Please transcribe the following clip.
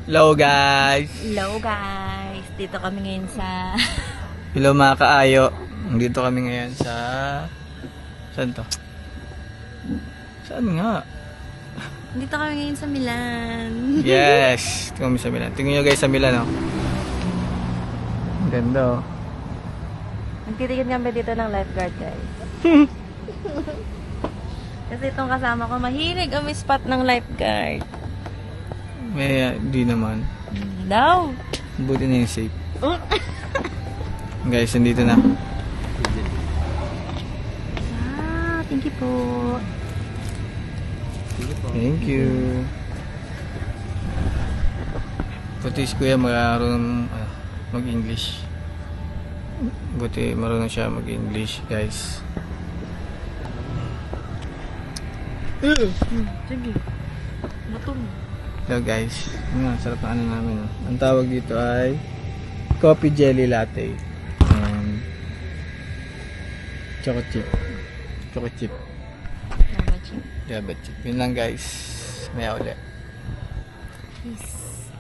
Hello guys! Hello guys! Dito kami ngayon sa... Hello mga kaayo. Dito kami ngayon sa... Saan to? Saan nga? Dito kami ngayon sa Milan. Yes! Dito kami sa Milan. Tingnan nyo guys sa Milan, oh. Ang ganda, oh. Nagtitigil kami dito ng lifeguard, guys. Kasi itong kasama ko, mahilig ang spot ng lifeguard. May, di naman. Daw! Buti na yung safe. Guys, nandito na. Thank you po. Thank you. Buti si Kuya marunong mag-English. Buti marunong siya mag-English, guys. Sige. Batong. Hello guys. Sarap na ano namin. Oh. Ang tawag dito ay coffee jelly latte. Choco chip. Choco chip. Java chip. Yun lang guys. Maya ulit. Peace.